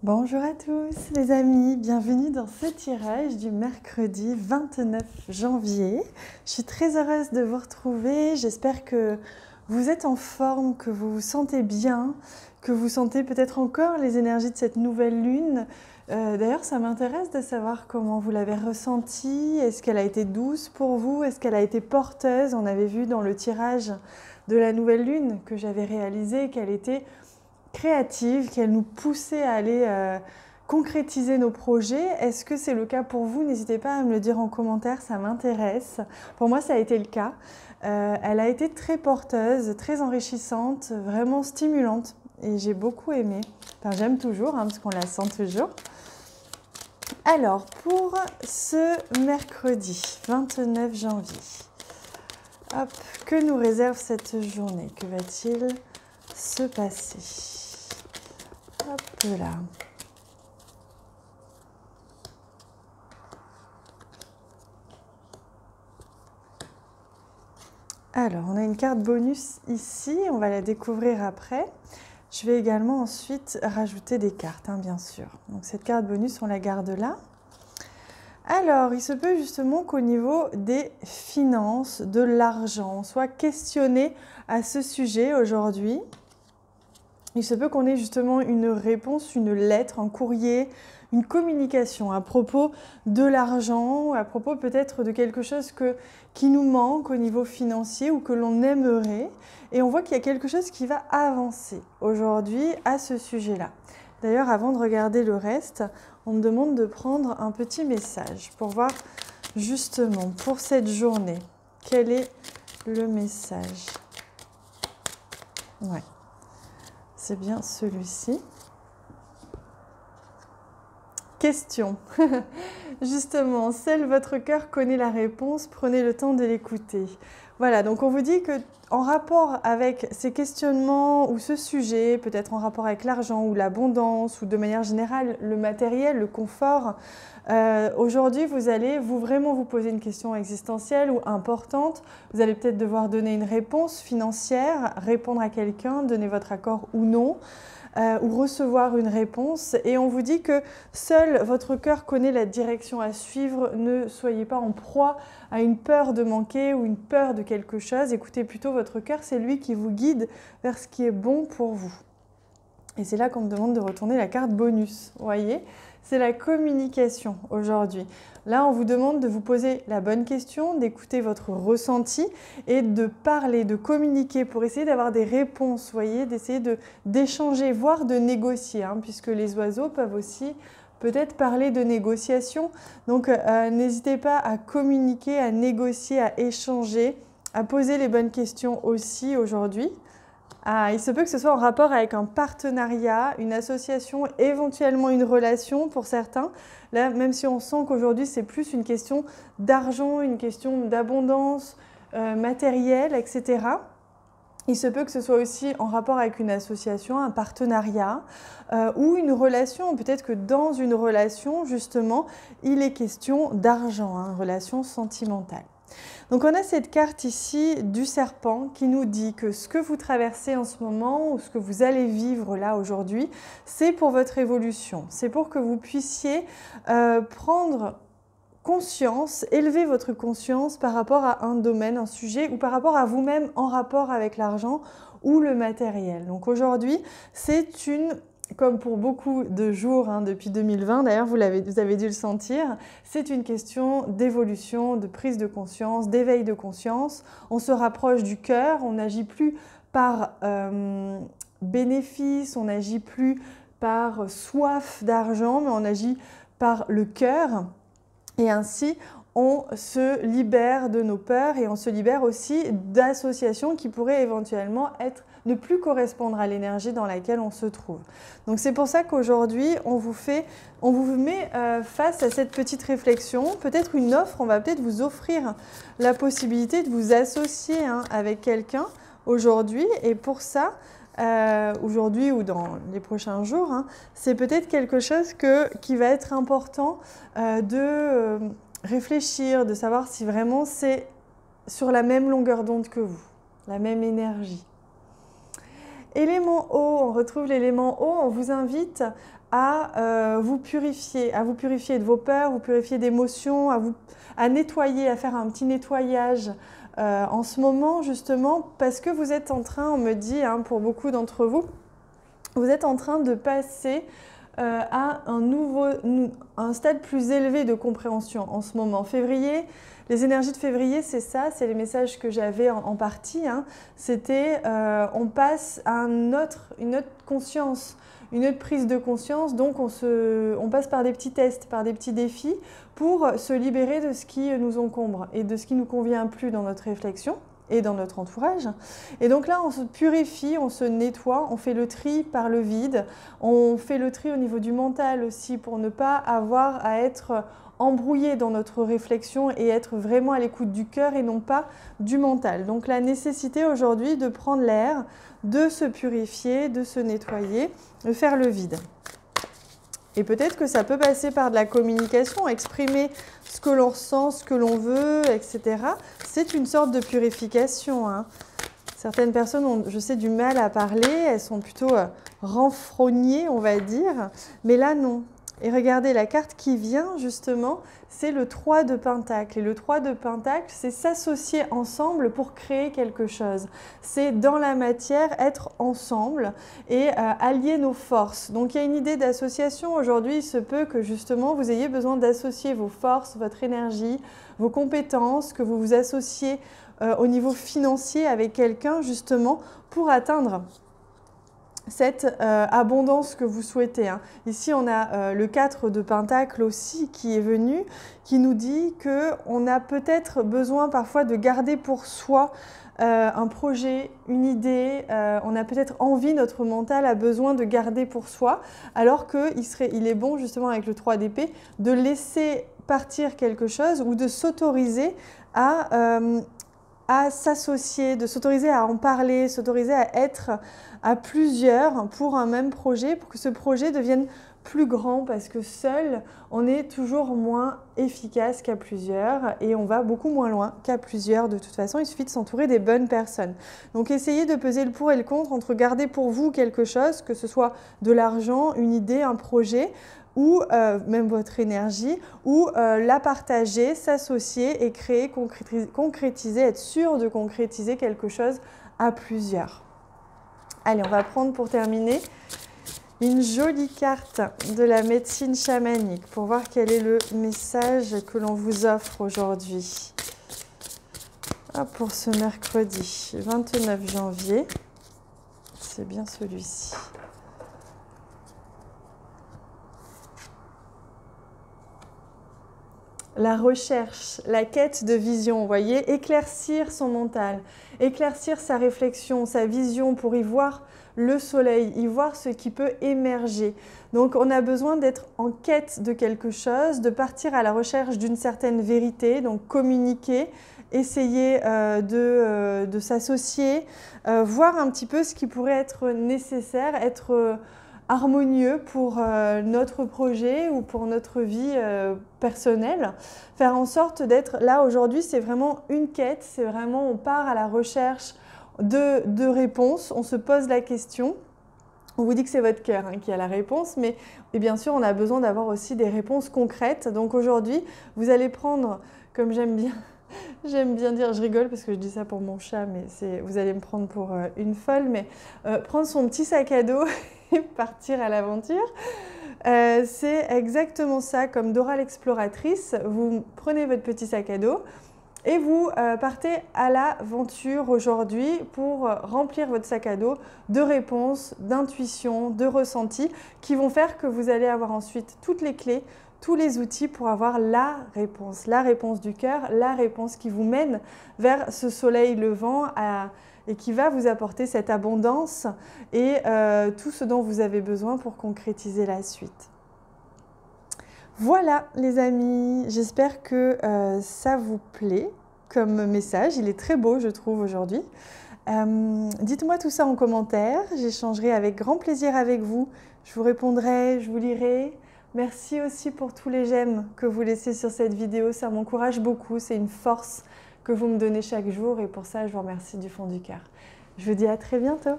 Bonjour à tous les amis, bienvenue dans ce tirage du mercredi 29 janvier. Je suis très heureuse de vous retrouver, j'espère que vous êtes en forme, que vous vous sentez bien, que vous sentez peut-être encore les énergies de cette nouvelle lune. D'ailleurs, ça m'intéresse de savoir comment vous l'avez ressentie, est-ce qu'elle a été douce pour vous, est-ce qu'elle a été porteuse? On avait vu dans le tirage de la nouvelle lune que j'avais réalisé qu'elle était créative, qu'elle nous poussait à aller concrétiser nos projets. Est-ce que c'est le cas pour vous? N'hésitez pas à me le dire en commentaire, ça m'intéresse. Pour moi, ça a été le cas. Elle a été très porteuse, très enrichissante, vraiment stimulante et j'ai beaucoup aimé. Enfin, j'aime toujours, parce qu'on la sent toujours. Alors, pour ce mercredi 29 janvier, hop, que nous réserve cette journée? Que va-t-il se passer? Hop là. Alors, on a une carte bonus ici, on va la découvrir après. Je vais également ensuite rajouter des cartes, bien sûr. Donc cette carte bonus, on la garde là. Alors, il se peut justement qu'au niveau des finances, de l'argent, on soit questionné à ce sujet aujourd'hui. Il se peut qu'on ait justement une réponse, une lettre, un courrier, une communication à propos de l'argent, à propos peut-être de quelque chose qui nous manque au niveau financier ou que l'on aimerait. Et on voit qu'il y a quelque chose qui va avancer aujourd'hui à ce sujet-là. D'ailleurs, avant de regarder le reste, on me demande de prendre un petit message pour voir justement pour cette journée, quel est le message? Ouais. C'est bien celui-ci. Question. Justement, seul votre cœur connaît la réponse, prenez le temps de l'écouter. Voilà, donc on vous dit que en rapport avec ces questionnements ou ce sujet, peut-être en rapport avec l'argent ou l'abondance ou de manière générale le matériel, le confort, aujourd'hui vous allez vraiment vous poser une question existentielle ou importante. Vous allez peut-être devoir donner une réponse financière, répondre à quelqu'un, donner votre accord ou non. Ou recevoir une réponse et on vous dit que seul votre cœur connaît la direction à suivre, ne soyez pas en proie à une peur de manquer ou une peur de quelque chose, écoutez plutôt votre cœur, c'est lui qui vous guide vers ce qui est bon pour vous. Et c'est là qu'on me demande de retourner la carte bonus, vous voyez? C'est la communication aujourd'hui. Là, on vous demande de vous poser la bonne question, d'écouter votre ressenti et de parler, de communiquer pour essayer d'avoir des réponses, vous voyez, d'essayer d'échanger, voire de négocier, puisque les oiseaux peuvent aussi peut-être parler de négociation. Donc, n'hésitez pas à communiquer, à négocier, à échanger, à poser les bonnes questions aussi aujourd'hui. Il se peut que ce soit en rapport avec un partenariat, une association, éventuellement une relation pour certains. Là, même si on sent qu'aujourd'hui, c'est plus une question d'argent, une question d'abondance matérielle, etc. Il se peut que ce soit aussi en rapport avec une association, un partenariat ou une relation. Peut-être que dans une relation, justement, il est question d'argent, une relation sentimentale. Donc on a cette carte ici du serpent qui nous dit que ce que vous traversez en ce moment ou ce que vous allez vivre là aujourd'hui, c'est pour votre évolution. C'est pour que vous puissiez prendre conscience, élever votre conscience par rapport à un domaine, un sujet ou par rapport à vous-même en rapport avec l'argent ou le matériel. Donc aujourd'hui, c'est une... Comme pour beaucoup de jours depuis 2020, d'ailleurs vous avez dû le sentir, c'est une question d'évolution, de prise de conscience, d'éveil de conscience. On se rapproche du cœur, on n'agit plus par bénéfice, on n'agit plus par soif d'argent, mais on agit par le cœur. Et ainsi, on se libère de nos peurs et on se libère aussi d'associations qui pourraient éventuellement ne plus correspondre à l'énergie dans laquelle on se trouve. Donc c'est pour ça qu'aujourd'hui, on vous met face à cette petite réflexion, peut-être une offre, on va peut-être vous offrir la possibilité de vous associer avec quelqu'un aujourd'hui. Et pour ça, aujourd'hui ou dans les prochains jours, c'est peut-être quelque chose qui va être important de réfléchir, de savoir si vraiment c'est sur la même longueur d'onde que vous, la même énergie. Élément eau, on retrouve l'élément eau, on vous invite à vous purifier de vos peurs, vous purifier d'émotions, à nettoyer, à faire un petit nettoyage en ce moment justement parce que vous êtes en train, on me dit, hein, pour beaucoup d'entre vous, vous êtes en train de passer à un stade plus élevé de compréhension en ce moment. Février, les énergies de février, c'est ça, c'est les messages que j'avais en partie. Hein. C'était on passe à une autre conscience, une autre prise de conscience. Donc on passe par des petits tests, par des petits défis pour se libérer de ce qui nous encombre et de ce qui ne nous convient plus dans notre réflexion et dans notre entourage. Et donc là, on se purifie, on se nettoie, on fait le tri par le vide, on fait le tri au niveau du mental aussi pour ne pas avoir à être embrouillé dans notre réflexion et être vraiment à l'écoute du cœur et non pas du mental. Donc la nécessité aujourd'hui de prendre l'air, de se purifier, de se nettoyer, de faire le vide. Et peut-être que ça peut passer par de la communication, exprimer ce que l'on ressent, ce que l'on veut, etc. C'est une sorte de purification. Hein. Certaines personnes ont, je sais, du mal à parler, elles sont plutôt renfrognées, on va dire. Mais là, non. Et regardez, la carte qui vient, justement, c'est le 3 de Pentacle. Et le 3 de Pentacle, c'est s'associer ensemble pour créer quelque chose. C'est dans la matière, être ensemble et allier nos forces. Donc, il y a une idée d'association. Aujourd'hui, il se peut que, justement, vous ayez besoin d'associer vos forces, votre énergie, vos compétences, que vous vous associez au niveau financier avec quelqu'un, justement, pour atteindre cette abondance que vous souhaitez. Hein. Ici, on a le 4 de Pentacle aussi qui est venu, qui nous dit qu'on a peut-être besoin parfois de garder pour soi un projet, une idée, on a peut-être envie, notre mental a besoin de garder pour soi, alors qu'il est bon justement avec le 3 d'épée de laisser partir quelque chose ou de s'autoriser à s'associer, de s'autoriser à en parler, s'autoriser à être à plusieurs pour un même projet, pour que ce projet devienne plus grand, parce que seul, on est toujours moins efficace qu'à plusieurs et on va beaucoup moins loin qu'à plusieurs. De toute façon, il suffit de s'entourer des bonnes personnes. Donc, essayez de peser le pour et le contre entre garder pour vous quelque chose, que ce soit de l'argent, une idée, un projet, ou même votre énergie, ou la partager, s'associer et créer, concrétiser, être sûr de concrétiser quelque chose à plusieurs. Allez, on va prendre pour terminer une jolie carte de la médecine chamanique pour voir quel est le message que l'on vous offre aujourd'hui. Pour ce mercredi 29 janvier, c'est bien celui-ci. La recherche, la quête de vision, vous voyez, éclaircir son mental, éclaircir sa réflexion, sa vision pour y voir le soleil, y voir ce qui peut émerger. Donc on a besoin d'être en quête de quelque chose, de partir à la recherche d'une certaine vérité, donc communiquer, essayer de s'associer, voir un petit peu ce qui pourrait être nécessaire, être harmonieux pour notre projet ou pour notre vie personnelle. Faire en sorte d'être là aujourd'hui, c'est vraiment une quête, c'est vraiment on part à la recherche de réponses, on se pose la question. On vous dit que c'est votre cœur qui a la réponse, mais et bien sûr, on a besoin d'avoir aussi des réponses concrètes. Donc aujourd'hui, vous allez prendre, comme j'aime bien dire, je rigole parce que je dis ça pour mon chat, mais vous allez me prendre pour une folle, mais prendre son petit sac à dos et partir à l'aventure. C'est exactement ça, comme Dora l'exploratrice. Vous prenez votre petit sac à dos et vous partez à l'aventure aujourd'hui pour remplir votre sac à dos de réponses, d'intuitions, de ressentis qui vont faire que vous allez avoir ensuite toutes les clés, tous les outils pour avoir la réponse du cœur, la réponse qui vous mène vers ce soleil levant et qui va vous apporter cette abondance et tout ce dont vous avez besoin pour concrétiser la suite. Voilà les amis, j'espère que ça vous plaît comme message. Il est très beau je trouve aujourd'hui. Dites-moi tout ça en commentaire, j'échangerai avec grand plaisir avec vous. Je vous répondrai, je vous lirai. Merci aussi pour tous les j'aime que vous laissez sur cette vidéo, ça m'encourage beaucoup, c'est une force que vous me donnez chaque jour et pour ça je vous remercie du fond du cœur. Je vous dis à très bientôt.